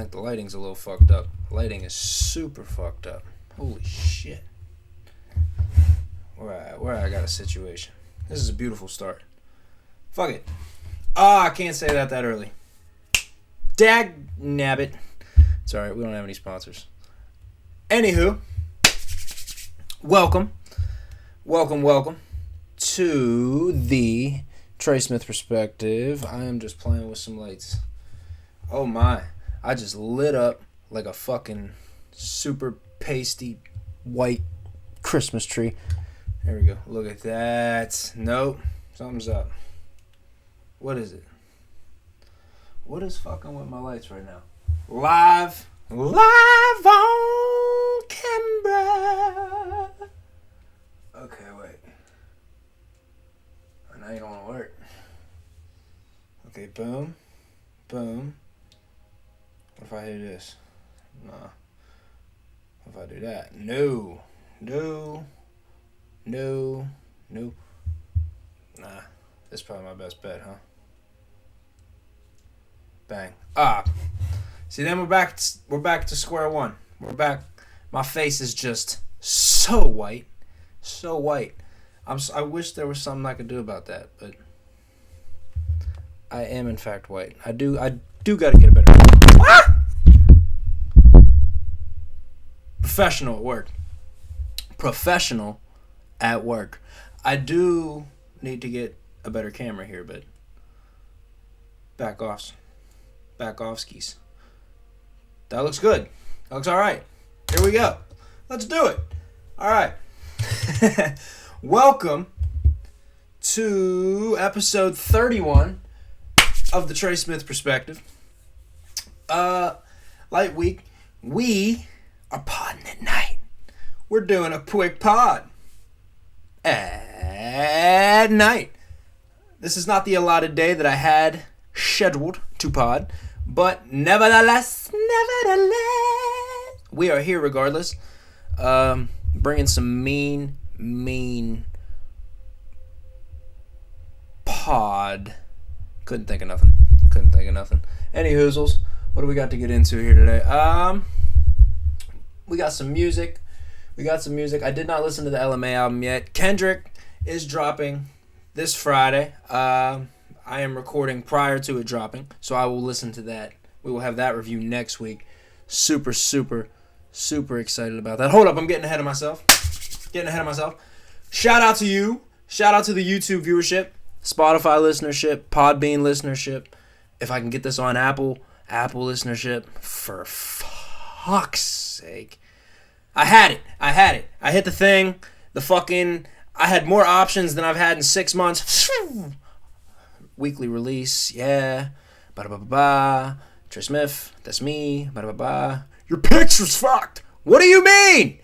think the lighting's a little fucked up. Lighting is super fucked up. Holy shit. Where I got a situation. This is a beautiful start. Fuck it. I can't say that early. Dag nabbit. It's alright, we don't have any sponsors. Anywho, welcome to the Trey Smith Perspective. I am just playing with some lights. Oh my, I just lit up like a fucking super pasty white Christmas tree. There we go. Look at that. Nope. Something's up. What is it? What is fucking with my lights right now? Live on camera. Okay, wait. Now you don't want to work. Okay, boom. What if I do this? Nah. What if I do that? No. Nah. This is probably my best bet, huh? Bang. See, then we're back to square one. We're back. My face is just so white. I wish there was something I could do about that, but I am in fact white. I do got to get a better. Professional at work. I do need to get a better camera here, but back off skis. That looks good. That looks all right. Here we go. Let's do it. All right. Welcome to episode 31 of the Trey Smith Perspective. Light week. We are podding at night. We're doing a quick pod at night. This is not the allotted day that I had scheduled to pod, but nevertheless, we are here regardless. Bringing some mean pod. Couldn't think of nothing. Any hoozles, what do we got to get into here today? We got some music. I did not listen to the LMA album yet. Kendrick is dropping this Friday. I am recording prior to it dropping, so I will listen to that. We will have that review next week. Super excited about that. Hold up, I'm getting ahead of myself. Shout out to you. Shout out to the YouTube viewership, Spotify listenership, Podbean listenership. If I can get this on Apple listenership, for fuck's sake. I had it. I hit the thing. I had more options than I've had in 6 months. Weekly release, yeah. Ba-da-ba-ba-ba. Trey Smith, that's me. Ba-da-ba-ba. Your picture's fucked. What do you mean?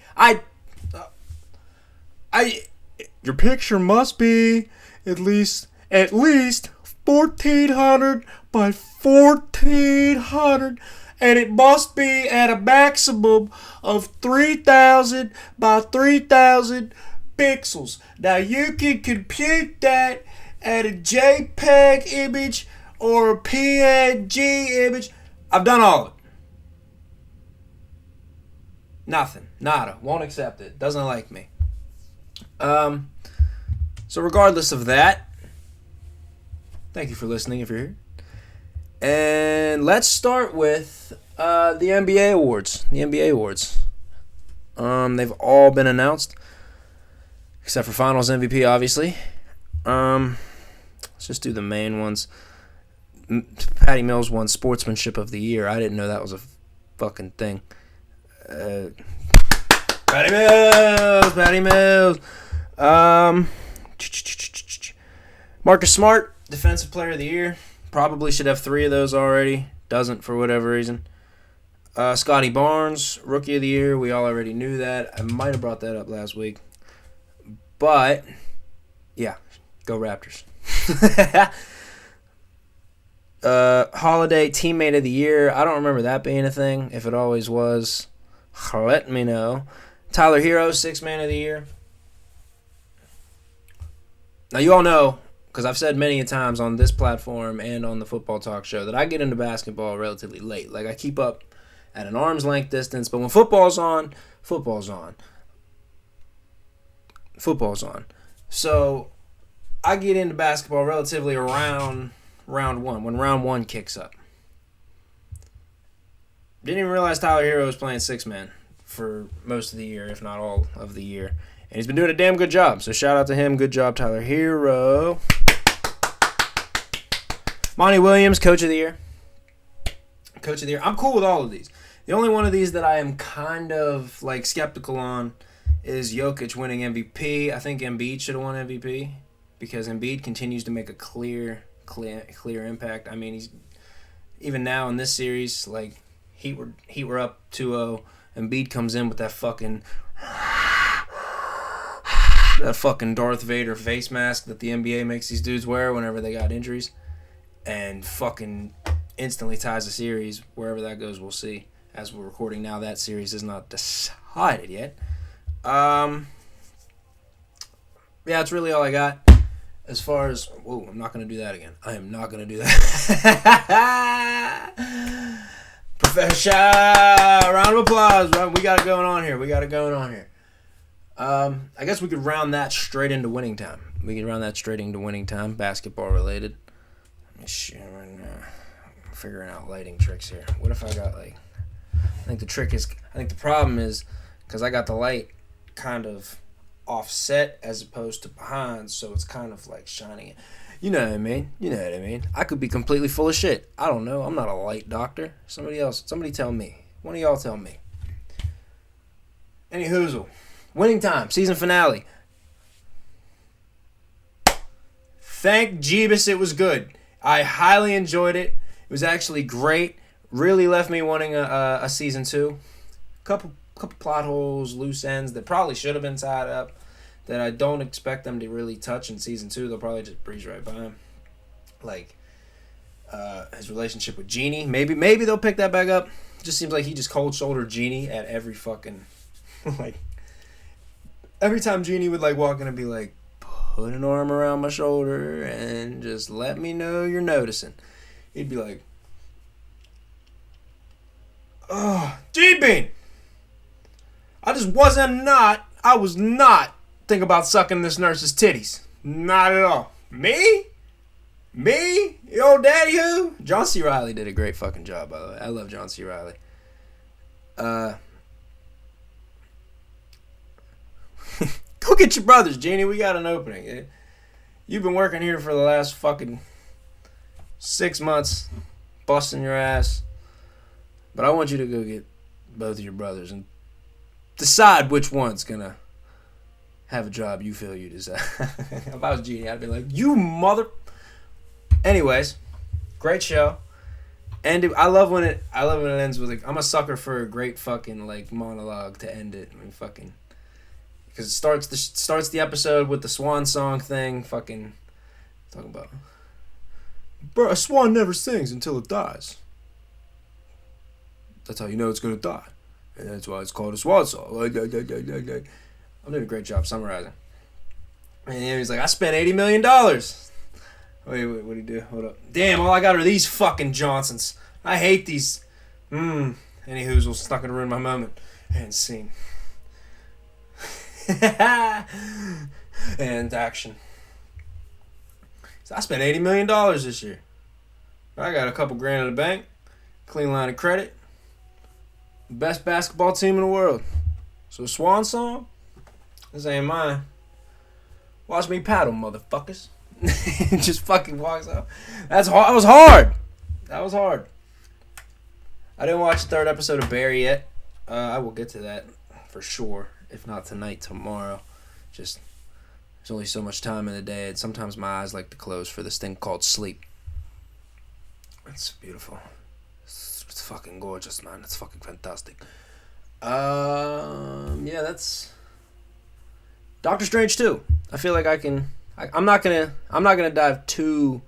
Your picture must be at least 1,400 by 1,400, and it must be at a maximum of 3,000 by 3,000 pixels. Now you can compute that at a JPEG image or a PNG image. I've done all of it. Nothing. Nada. Won't accept it. Doesn't like me. So regardless of that, thank you for listening if you're here. And let's start with the NBA awards. They've all been announced, except for Finals MVP, obviously. Let's just do the main ones. Patty Mills won Sportsmanship of the Year. I didn't know that was a fucking thing. Patty Mills. Marcus Smart, Defensive Player of the Year. Probably should have 3 of those already. Doesn't for whatever reason. Scotty Barnes, Rookie of the Year. We all already knew that. I might have brought that up last week. But, yeah. Go Raptors. Holiday Teammate of the Year. I don't remember that being a thing. If it always was, let me know. Tyler Hero, Sixth Man of the Year. Now, you all know, because I've said many a times on this platform and on the Football Talk Show that I get into basketball relatively late. Like, I keep up at an arm's length distance, but when football's on, football's on. Football's on. So I get into basketball relatively around round one, when round one kicks up. Didn't even realize Tyler Hero was playing six-man for most of the year, if not all of the year. And he's been doing a damn good job. So shout out to him. Good job, Tyler Hero. Monty Williams, Coach of the Year. Coach of the Year. I'm cool with all of these. The only one of these that I am kind of like skeptical on is Jokic winning MVP. I think Embiid should have won MVP because Embiid continues to make a clear impact. I mean, he's even now in this series, like Heat were up 2-0. Embiid comes in with that fucking Darth Vader face mask that the NBA makes these dudes wear whenever they got injuries, and fucking instantly ties the series. Wherever that goes, we'll see. As we're recording now, that series is not decided yet. Yeah, that's really all I got. As far as... Whoa, I'm not going to do that again. I am not going to do that. Professional. Round of applause. We got it going on here. I guess we could round that straight into winning time. Basketball related. Let me see right now. I'm figuring out lighting tricks here. What if I got like... I think the problem is because I got the light kind of offset as opposed to behind, so it's kind of like shining it. You know what I mean? I could be completely full of shit. I don't know. I'm not a light doctor. Somebody tell me. One of y'all tell me. Any hoozle. Winning time. Season finale. Thank Jeebus, it was good. I highly enjoyed it. It was actually great. Really left me wanting a season 2. Couple plot holes, loose ends that probably should have been tied up that I don't expect them to really touch in season 2. They'll probably just breeze right by him. Like his relationship with Jeannie. Maybe they'll pick that back up. It just seems like he just cold shouldered Jeannie at every fucking like every time Jeannie would like walk in and be like, put an arm around my shoulder and just let me know you're noticing. He'd be like, oh, G-Bean! I was not thinking about sucking this nurse's titties. Not at all. Me? Your old daddy who? John C. Reilly did a great fucking job, by the way. I love John C. Reilly. Go get your brothers, Jeannie. We got an opening. You've been working here for the last fucking 6 months, busting your ass. But I want you to go get both of your brothers and decide which one's gonna have a job you feel you deserve. If I was Jeannie, I'd be like, you mother... Anyways, great show. And I love when it ends with like, I'm a sucker for a great fucking like monologue to end it. I mean, fucking, because it starts the episode with the swan song thing. Fucking talking about, bro, a swan never sings until it dies. That's how you know it's gonna die, and that's why it's called a swan song. I'm doing a great job summarizing. And he's like, I spent $80 million. Wait, what'd he do? Hold up. Damn, all I got are these fucking Johnsons. I hate these. Any hoozles, stuck in to ruin my moment. And scene. And action. So I spent $80 million this year. I got a couple grand in the bank. Clean line of credit. Best basketball team in the world. So swan song? This ain't mine. Watch me paddle, motherfuckers. Just fucking walks out. That was hard. I didn't watch the 3rd episode of Barry yet. I will get to that for sure. If not tonight, tomorrow. Just there's only so much time in the day, and sometimes my eyes like to close for this thing called sleep. It's beautiful. It's fucking gorgeous, man. It's fucking fantastic. Yeah, that's Doctor Strange 2. I feel like I'm not gonna dive too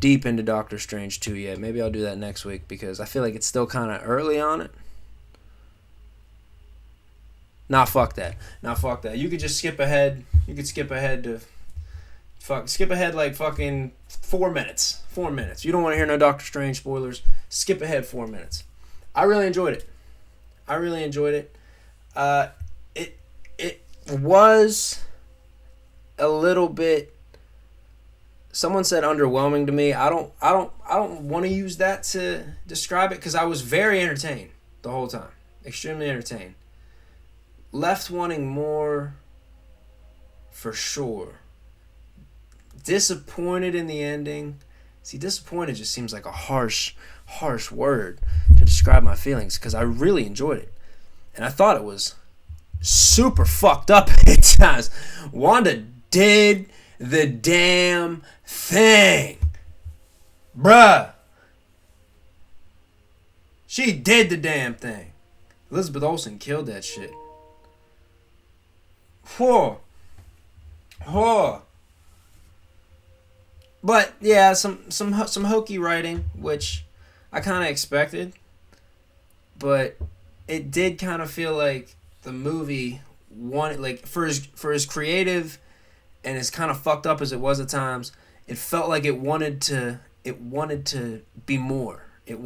deep into Doctor Strange 2 yet. Maybe I'll do that next week because I feel like it's still kind of early on it. Fuck that. You could just skip ahead. You could skip ahead Skip ahead like fucking 4 minutes. 4 minutes. You don't want to hear no Doctor Strange spoilers. Skip ahead 4 minutes. I really enjoyed it. It was a little bit. Someone said underwhelming to me. I don't want to use that to describe it because I was very entertained the whole time. Extremely entertained. Left wanting more for sure. Disappointed in the ending. See, disappointed just seems like a harsh word to describe my feelings because I really enjoyed it. And I thought it was super fucked up at times. Wanda did the damn thing. Bruh. She did the damn thing. Elizabeth Olsen killed that shit. Whoa. But yeah, some hokey writing, which I kind of expected, but it did kind of feel like the movie wanted, like, for as creative and as kind of fucked up as it was at times, it felt like it wanted to be more. It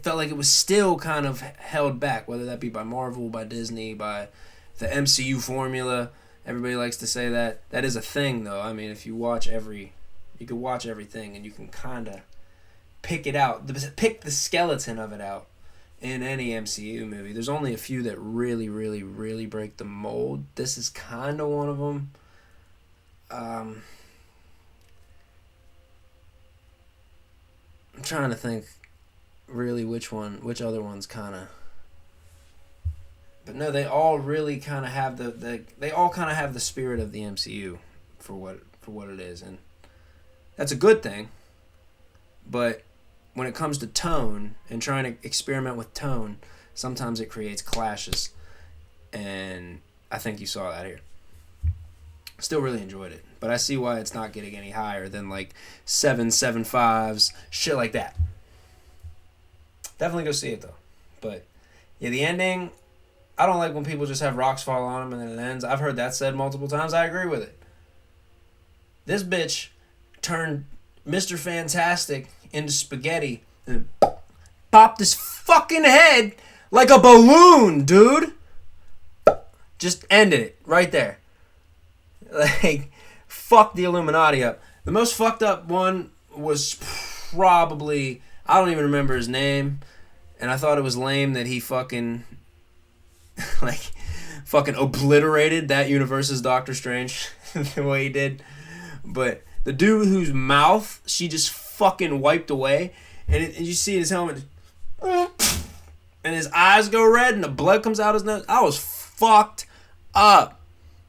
felt like it was still kind of held back, whether that be by Marvel, by Disney, by the MCU formula. Everybody likes to say that. That is a thing, though. I mean, if you could watch everything and you can kind of pick it out, pick the skeleton of it out in any MCU movie. There's only a few that really, really, really break the mold. This is kind of one of them. I'm trying to think really which other ones kind of. But no, they all really kind of have they all kind of have the spirit of the MCU for what it is, and that's a good thing. But when it comes to tone and trying to experiment with tone, sometimes it creates clashes, and I think you saw that here. Still really enjoyed it, but I see why it's not getting any higher than like 7.75s, shit like that. Definitely go see it though. But yeah, the ending, I don't like when people just have rocks fall on them and then it ends. I've heard that said multiple times. I agree with it. This bitch turned Mr. Fantastic into spaghetti and popped his fucking head like a balloon, dude. Just ended it right there. Like, fuck the Illuminati up. The most fucked up one was probably, I don't even remember his name, and I thought it was lame that he fucking obliterated that universe's Doctor Strange the way he did. But the dude whose mouth she just fucking wiped away, and you see his helmet, and his eyes go red and the blood comes out his nose. I was fucked up.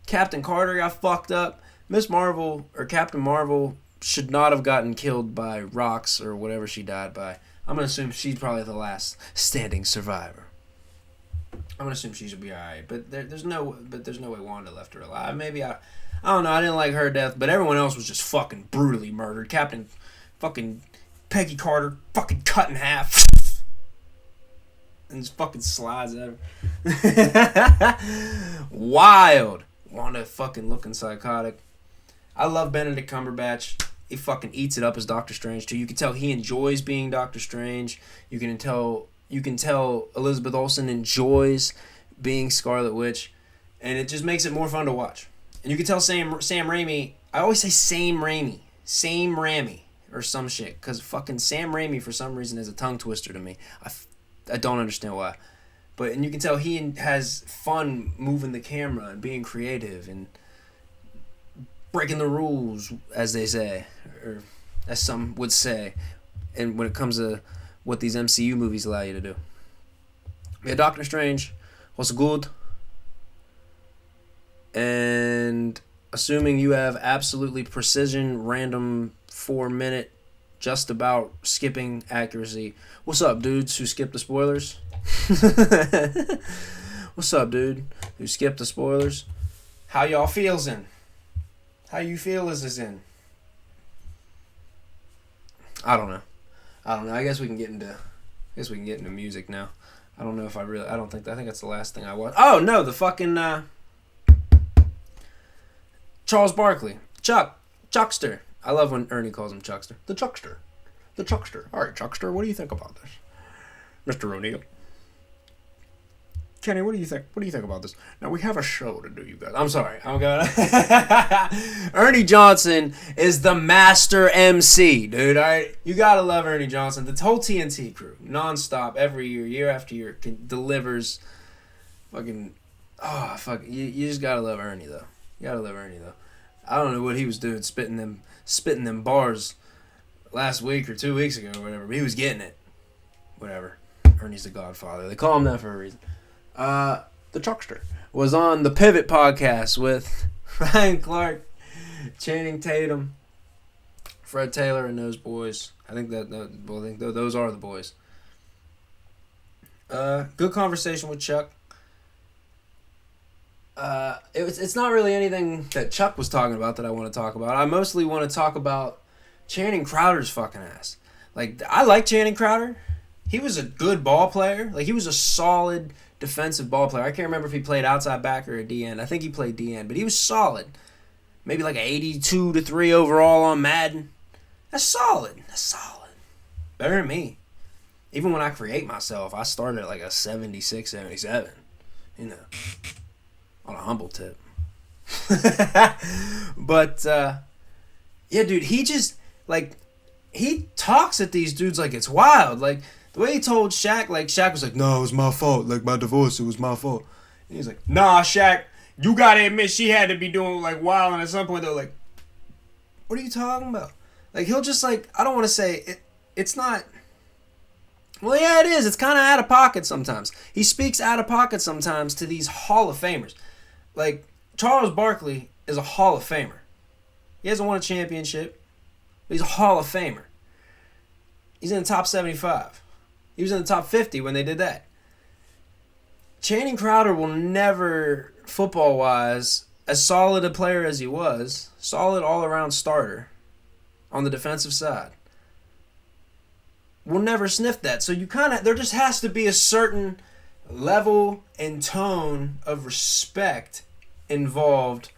Captain Carter got fucked up. Miss Marvel, or Captain Marvel, should not have gotten killed by rocks or whatever she died by. I'm going to assume she's probably the last standing survivor. I'm going to assume she should be alright. But there's no way Wanda left her alive. Maybe I don't know. I didn't like her death, but everyone else was just fucking brutally murdered. Captain fucking Peggy Carter fucking cut in half. And just fucking slides at her. Wild. Wanda fucking looking psychotic. I love Benedict Cumberbatch. He fucking eats it up as Doctor Strange too. You can tell he enjoys being Doctor Strange. You can tell Elizabeth Olsen enjoys being Scarlet Witch, and it just makes it more fun to watch. And you can tell Sam Raimi. I always say Sam Raimi or some shit, because fucking Sam Raimi for some reason is a tongue twister to me. I don't understand why. And you can tell he has fun moving the camera and being creative and breaking the rules, as they say, or as some would say, and when it comes to what these MCU movies allow you to do. Yeah, Doctor Strange was good. And assuming you have absolutely precision, random 4-minute, just about skipping accuracy. What's up, dudes who skipped the spoilers? What's up, dude who skipped the spoilers? How y'all feels in? How you feel is this in? I don't know. I guess we can get into music now. I don't know if I think that's the last thing I watched. Oh no, the fucking Charles Barkley. Chuck Chuckster. I love when Ernie calls him Chuckster. The Chuckster. The Chuckster. All right, Chuckster, what do you think about this? Mr. O'Neill. Kenny, what do you think? What do you think about this? Now, we have a show to do, you guys. I'm sorry. I'm going Ernie Johnson is the master MC, dude. All right? You got to love Ernie Johnson. The whole TNT crew, nonstop, every year, year after year, delivers fucking... Oh, fuck. You just got to love Ernie, though. You got to love Ernie, though. I don't know what he was doing, spitting them bars last week or 2 weeks ago or whatever, but he was getting it. Whatever. Ernie's the Godfather. They call him that for a reason. The Chuckster was on the Pivot podcast with Ryan Clark, Channing Tatum, Fred Taylor, and those boys. I think those are the boys. Good conversation with Chuck. It's not really anything that Chuck was talking about that I want to talk about. I mostly want to talk about Channing Crowder's fucking ass. Like, I like Channing Crowder. He was a good ball player. Like, he was a solid defensive ball player. I can't remember if he played outside back or a D-end. I think he played D-end, but he was solid. Maybe like an 82-3 overall on Madden. That's solid. That's solid. Better than me. Even when I create myself, I started at like a 76, 77. You know, on a humble tip. But, yeah, dude, he just, like, he talks at these dudes like it's wild. Like, the way he told Shaq, like, Shaq was like, no, it was my fault. Like, my divorce, it was my fault. And he's like, nah, Shaq, you gotta admit she had to be doing, like, wild. And at some point, they're like, what are you talking about? Like, he'll just, like, I don't want to say, it's not, well, yeah, it is. It's kind of out of pocket sometimes. He speaks out of pocket sometimes to these Hall of Famers. Like, Charles Barkley is a Hall of Famer. He hasn't won a championship, but he's a Hall of Famer. He's in the top 75. He was in the top 50 when they did that. Channing Crowder will never, football-wise, as solid a player as he was, solid all-around starter on the defensive side, will never sniff that. So you kind of, there just has to be a certain level and tone of respect involved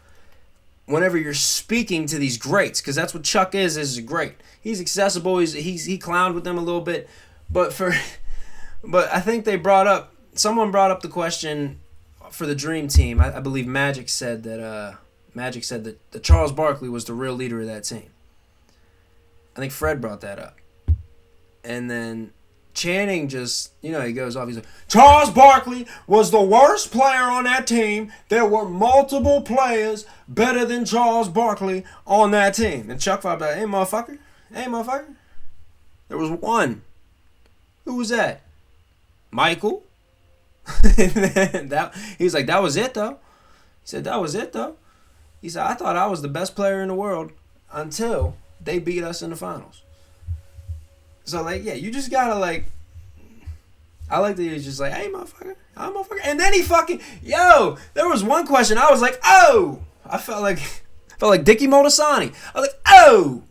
whenever you're speaking to these greats, because that's what Chuck is a great. He's accessible. He clowned with them a little bit, but I think someone brought up the question for the Dream Team. I believe Magic said that Charles Barkley was the real leader of that team. I think Fred brought that up, and then Channing just, he goes off. He's like, Charles Barkley was the worst player on that team. There were multiple players better than Charles Barkley on that team. And Chuck vibed like, hey, motherfucker. There was one. Who was that? Michael. He was like, that was it, though. He said, that was it, though. He said, I thought I was the best player in the world until they beat us in the finals. So, like, yeah, you just gotta, like, I like that he was just like, hey, motherfucker. And then he fucking, there was one question. I was like, oh. I felt like Dickie Moldasani. I was like, oh.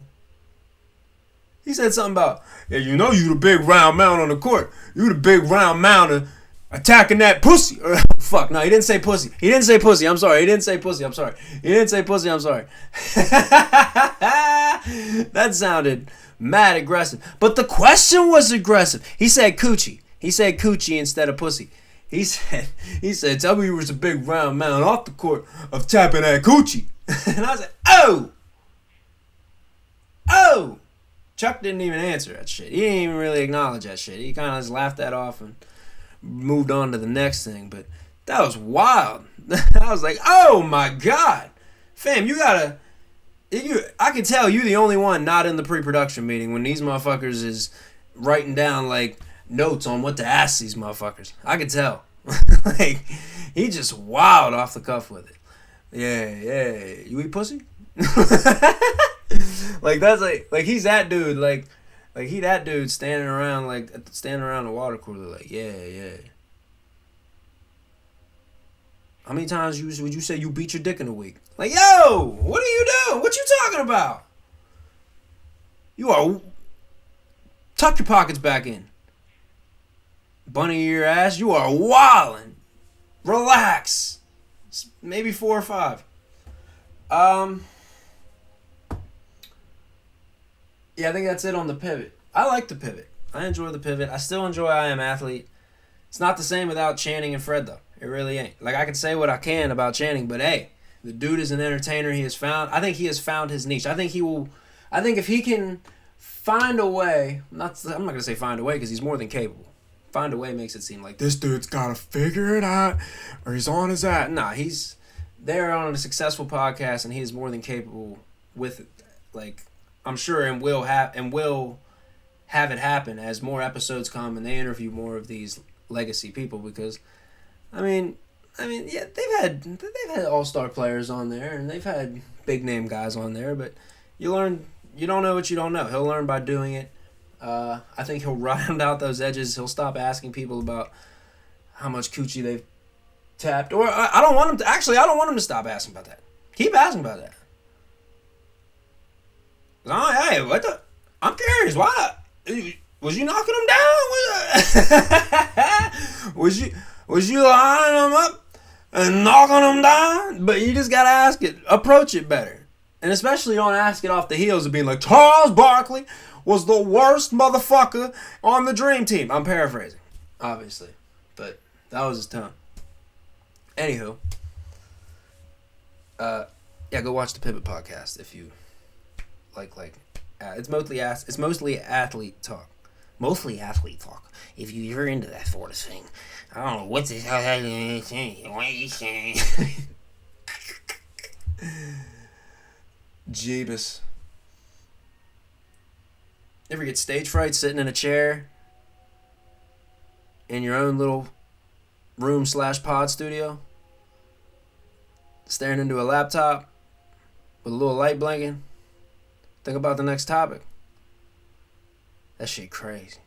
He said something about, yeah, you the big round mound on the court. You the big round mound attacking that pussy. Fuck, no, he didn't say pussy. I'm sorry. He didn't say pussy. I'm sorry. That sounded mad aggressive. But the question was aggressive. He said coochie. He said coochie instead of pussy. He said, tell me you was a big round mound off the court of tapping that coochie. And I was like, oh. Chuck didn't even answer that shit. He didn't even really acknowledge that shit. He kind of just laughed that off and moved on to the next thing. But that was wild. I was like, oh my God. Fam, I can tell you the only one not in the pre-production meeting when these motherfuckers is writing down, like, notes on what to ask these motherfuckers. I could tell. Like, he just wild off the cuff with it. Yeah. You eat pussy? Like, that's like he's that dude. Like he that dude standing around the water cooler. Like, yeah. How many times would you say you beat your dick in a week? Like, yo, what are you doing? What you talking about? You are... Tuck your pockets back in. Bunny ear ass, you are wildin'. Relax. Maybe 4 or 5. Yeah, I think that's it on the pivot. I like the pivot. I enjoy the pivot. I still enjoy I Am Athlete. It's not the same without Channing and Fred, though. It really ain't. Like, I can say what I can about Channing, but hey, the dude is an entertainer. I think he has found his niche. I think if he can find a way, I'm not going to say find a way because he's more than capable. Find a way makes it seem like this dude's got to figure it out or he's on his ass. Nah, they're on a successful podcast and he is more than capable with it. Like, I'm sure and will have it happen as more episodes come and they interview more of these legacy people because, I mean, yeah, they've had all-star players on there and they've had big name guys on there, but you don't know what you don't know. He'll learn by doing it. I think he'll round out those edges. He'll stop asking people about how much coochie they've tapped. Or I don't want him to stop asking about that. Keep asking about that. Oh, hey, what the? I'm curious. Why? Was you knocking him down? Was you lining him up and knocking him down? But you just gotta ask it. Approach it better. And especially don't ask it off the heels of being like, Charles Barkley was the worst motherfucker on the Dream Team. I'm paraphrasing, obviously. But that was his tone. Anywho. Yeah, go watch the Pivot podcast if you like it's mostly athlete talk. Mostly athlete talk. If you're into that sort of thing. I don't know what's this. What are you saying? Jeebus. Ever get stage fright sitting in a chair in your own little room/pod studio? Staring into a laptop with a little light blinking? Think about the next topic. That shit crazy.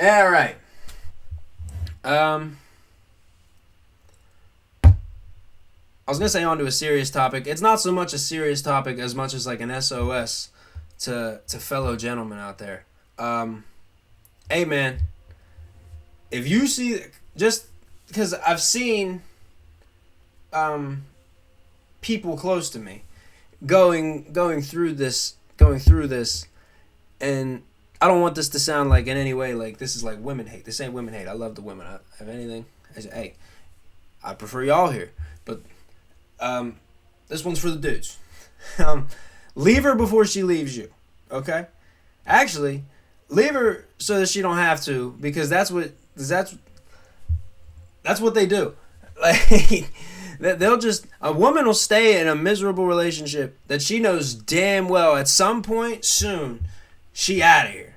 All right. I was going to say on to a serious topic. It's not so much a serious topic as much as like an SOS to fellow gentlemen out there. Hey, man. If you see... Just because I've seen people close to me going through this, and I don't want this to sound like in any way like this is like women hate. This ain't women hate. I love the women. If anything, hey, I prefer y'all here. But this one's for the dudes. Leave her before she leaves you. Okay? Actually, leave her so that she don't have to, because that's what they do. Like, a woman will stay in a miserable relationship that she knows damn well at some point soon she out of here.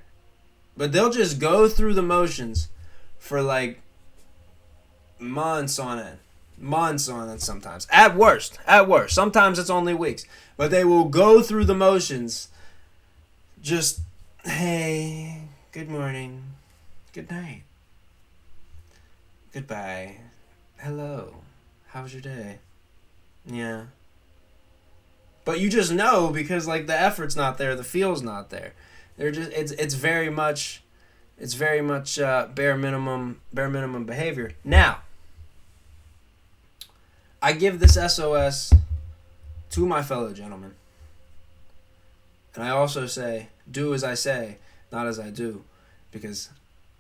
But they'll just go through the motions for like months on end sometimes. At worst. Sometimes it's only weeks. But they will go through the motions. Just, hey, good morning, good night, goodbye, hello, how was your day? Yeah. But you just know because like the effort's not there, the feel's not there. They're just it's very much bare minimum behavior. Now, I give this SOS to my fellow gentlemen. And I also say, do as I say, not as I do. Because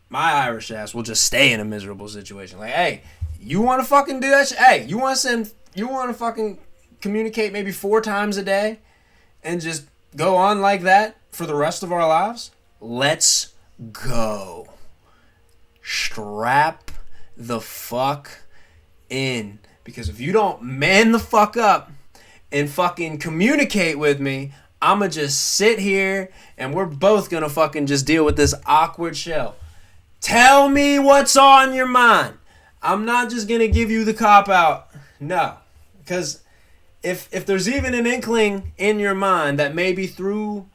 my Irish ass will just stay in a miserable situation. Like, hey, you want to fucking do that shit? Hey, you want to fucking communicate maybe 4 times a day and just go on like that for the rest of our lives? Let's go. Strap the fuck in. Because if you don't man the fuck up and fucking communicate with me, I'ma just sit here and we're both gonna fucking just deal with this awkward shell. Tell me what's on your mind. I'm not just gonna give you the cop out. No. Because if there's even an inkling in your mind that maybe through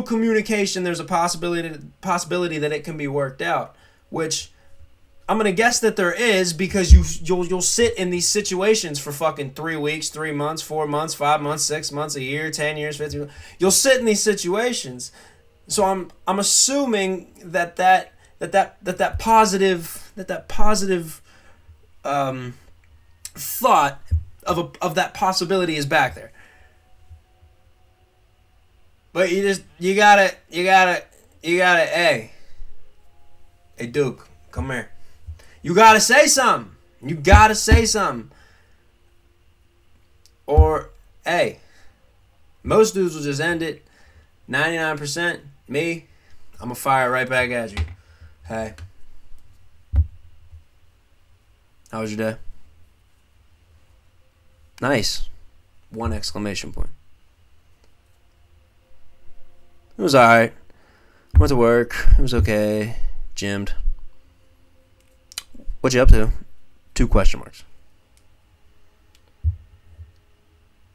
communication there's a possibility that it can be worked out, which I'm gonna guess that there is, because you'll sit in these situations for fucking 3 weeks, 3 months, 4 months, 5 months, 6 months, a year, 10 years, 15. You'll sit in these situations, so I'm assuming that positive thought of that possibility is back there. But you gotta, hey, Duke, come here. You gotta say something. Or, hey, most dudes will just end it. 99%. Me, I'm gonna fire it right back at you. Hey, how was your day? Nice. 1 exclamation point. It was alright. Went to work. It was okay. Gymmed. What you up to? 2 question marks.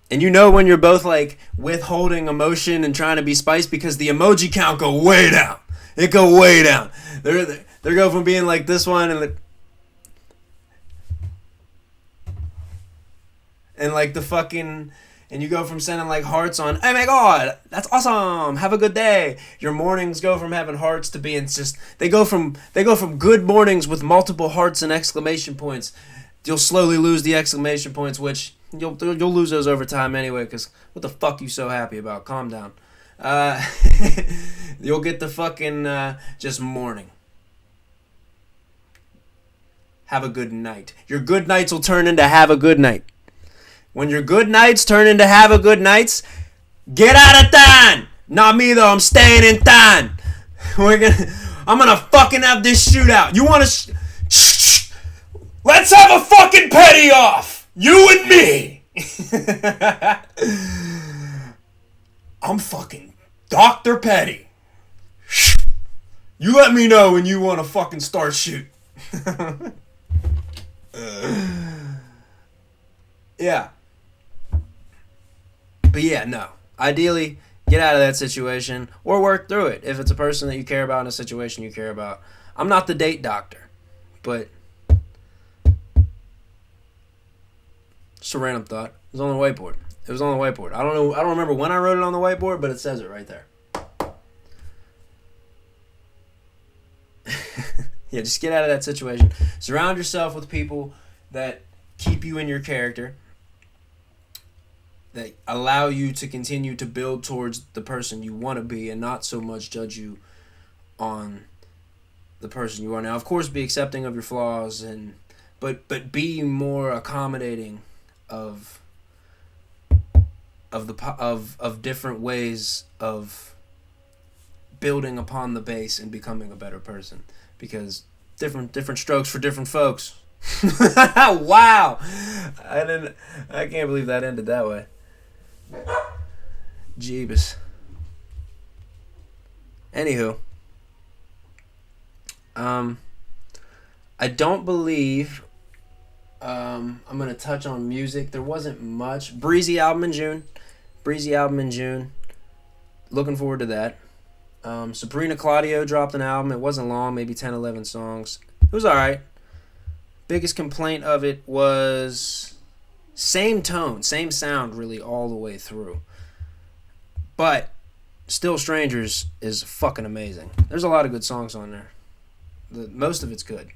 And you know when you're both like withholding emotion and trying to be spicy because the emoji count go way down. It go way down. They go from being like this one and like the fucking, and you go from sending like hearts on, oh my god, that's awesome, have a good day. Your mornings go from having hearts to being just, they go from good mornings with multiple hearts and exclamation points. You'll slowly lose the exclamation points, which you'll lose those over time anyway, because what the fuck you so happy about? Calm down. You'll get the fucking just morning. Have a good night. Your good nights will turn into have a good night. When your good nights turn into have a good nights, get out of town. Not me though. I'm staying in town. I'm gonna fucking have this shootout. You wanna? Let's have a fucking petty off. You and me. I'm fucking Dr.Petty. You let me know when you wanna fucking start shoot. Yeah. But yeah, no. Ideally, get out of that situation or work through it if it's a person that you care about in a situation you care about. I'm not the date doctor, but just a random thought. It was on the whiteboard. I don't remember when I wrote it on the whiteboard, but it says it right there. Yeah, just get out of that situation. Surround yourself with people that keep you in your character, that allow you to continue to build towards the person you want to be and not so much judge you on the person you are now. Of course, be accepting of your flaws, but be more accommodating of different ways of building upon the base and becoming a better person, because different strokes for different folks. Wow, I can't believe that ended that way. Jeebus. Anywho, I don't believe I'm gonna touch on music. There wasn't much. Breezy album in June. Looking forward to that. Sabrina Claudio dropped an album. It wasn't long, maybe 10, 11 songs. It was alright. Biggest complaint of it was same tone, same sound really all the way through. But Still Strangers is fucking amazing. There's a lot of good songs on there. Most of it's good.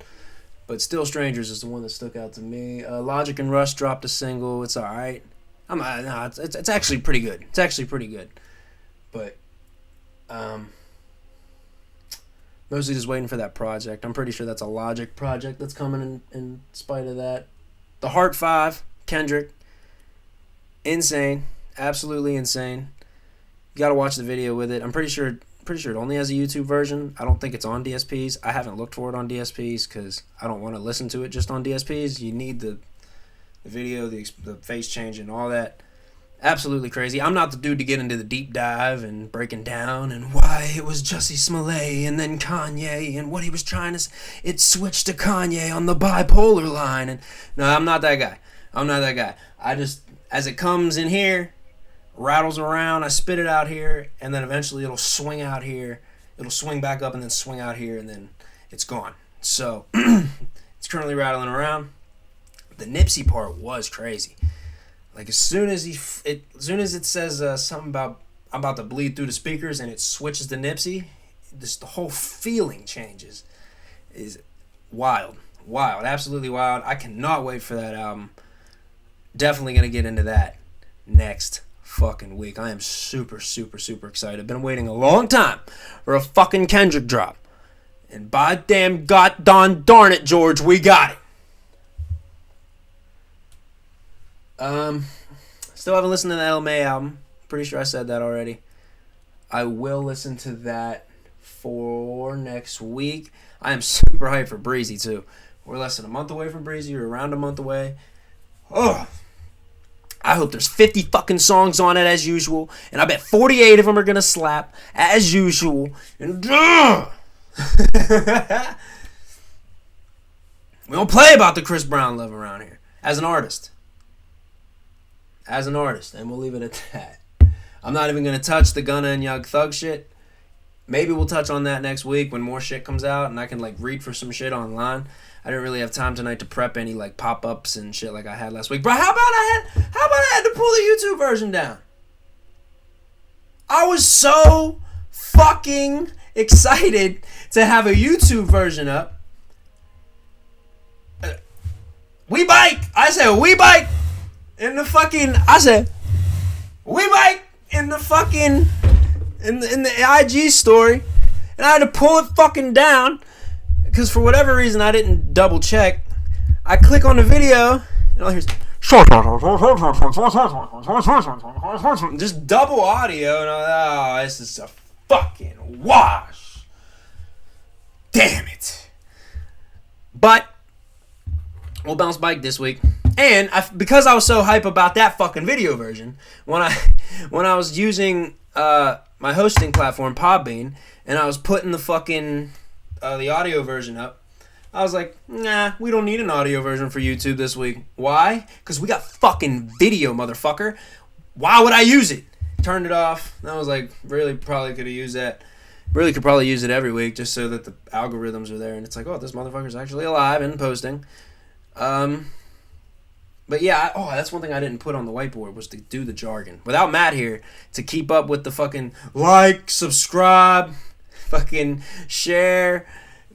But Still Strangers is the one that stuck out to me. Logic and Rush dropped a single. It's alright. It's actually pretty good. But mostly just waiting for that project. I'm pretty sure that's a Logic project that's coming in spite of that. The Heart 5, Kendrick. Insane. Absolutely insane. You gotta watch the video with it. I'm pretty sure it only has a YouTube version. I don't think it's on DSPs. I haven't looked for it on DSPs because I don't want to listen to it just on DSPs. You need the video, the face change and all that. Absolutely crazy. I'm not the dude to get into the deep dive and breaking down and why it was Jussie Smollett and then Kanye and what he was trying to... It switched to Kanye on the bipolar line. And no, I'm not that guy. I just, as it comes in here, rattles around, I spit it out here, and then eventually it'll swing out here. It'll swing back up and then swing out here, and then it's gone. So, it's currently rattling around. The Nipsey part was crazy. Like as soon as it says something about I'm about to bleed through the speakers and it switches to Nipsey, the whole feeling changes. Is wild, absolutely wild. I cannot wait for that album. Definitely gonna get into that next fucking week. I am super, super, super excited. I've been waiting a long time for a fucking Kendrick drop. And by damn god darn it, George, we got it. Still haven't listened to the LMA album. Pretty sure I said that already. I will listen to that for next week. I am super hyped for Breezy too. We're less than a month away from Breezy. We're around a month away. Oh, I hope there's 50 fucking songs on it as usual, and I bet 48 of them are gonna slap as usual. And we don't play about the Chris Brown love around here as an artist. And we'll leave it at that. I'm not even gonna touch the Gunna and Young Thug shit. Maybe we'll touch on that next week when more shit comes out and I can like read for some shit online. I didn't really have time tonight to prep any like pop-ups and shit like I had last week. Bro, how about I had to pull the YouTube version down? I was so fucking excited to have a YouTube version up. We bike. I said we bike in the fucking. I said we bike in the fucking in the IG story, and I had to pull it fucking down. Because for whatever reason I didn't double check. I click on the video and all I hear is just double audio and I'm like, oh, this is a fucking wash. Damn it. But we'll bounce bike this week. And because I was so hype about that fucking video version, when I was using my hosting platform Podbean and I was putting the fucking the audio version up, I was like, nah, we don't need an audio version for YouTube this week. Why? Because we got fucking video, motherfucker. Why would I use it? Turned it off. I was like, really probably could have used that. Really could probably use it every week just so that the algorithms are there. And it's like, oh, this motherfucker's actually alive and posting. But yeah, that's one thing I didn't put on the whiteboard was to do the jargon. Without Matt here, to keep up with the fucking like, subscribe, fucking share,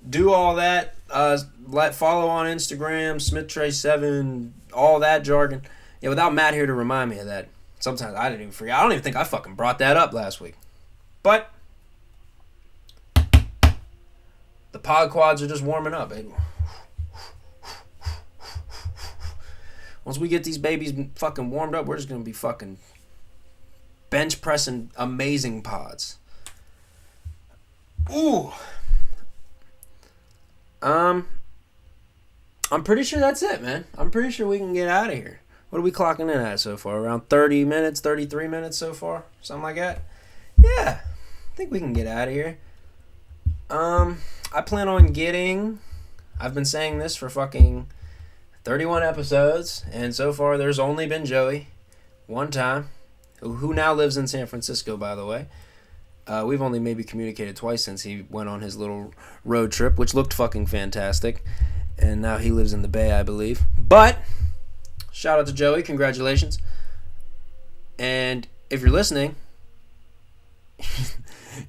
do all that, follow on Instagram, SmithTrey7, all that jargon. Yeah, without Matt here to remind me of that, sometimes I didn't even forget. I don't even think I fucking brought that up last week. But the pod quads are just warming up, baby. Once we get these babies fucking warmed up, we're just gonna be fucking bench pressing amazing pods. Ooh. I'm pretty sure that's it, man. I'm pretty sure we can get out of here. What are we clocking in at so far? Around 30 minutes, 33 minutes so far? Something like that? Yeah. I think we can get out of here. I plan on I've been saying this for fucking 31 episodes, and so far there's only been Joey one time, who now lives in San Francisco, by the way. We've only maybe communicated twice since he went on his little road trip, which looked fucking fantastic. And now he lives in the Bay, I believe. But, shout out to Joey. Congratulations. And if you're listening, you're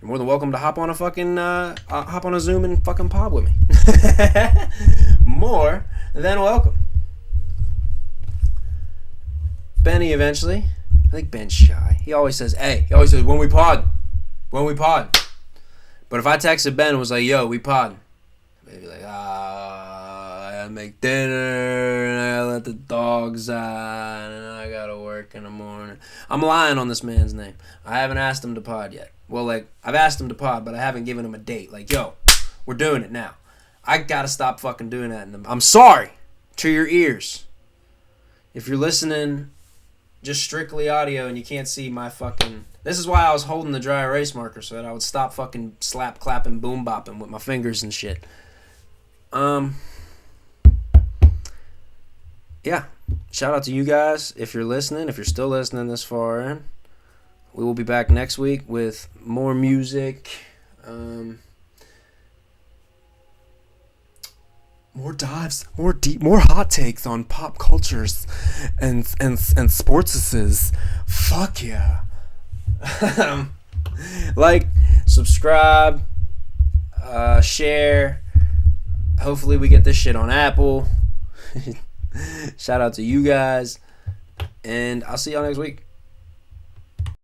more than welcome to hop on a Zoom and fucking pod with me. More than welcome. Benny eventually. I think Ben's shy. He always says, when we pod. But if I texted Ben and was like, yo, we pod, maybe like, I gotta make dinner, and I gotta let the dogs out, and I gotta work in the morning. I'm lying on this man's name. I haven't asked him to pod yet. Well, like, I've asked him to pod, but I haven't given him a date. Like, yo, we're doing it now. I gotta stop fucking doing that. I'm sorry to your ears. If you're listening just strictly audio and you can't see my fucking... This is why I was holding the dry erase marker, so that I would stop fucking slap clapping, boom bopping with my fingers and shit. Yeah. Shout out to you guys if you're listening, if you're still listening this far in. We will be back next week with more music, more dives, more deep, more hot takes on pop cultures and sportses. Fuck yeah. Like, subscribe, share. Hopefully we get this shit on Apple. Shout out to you guys, and I'll see y'all next week.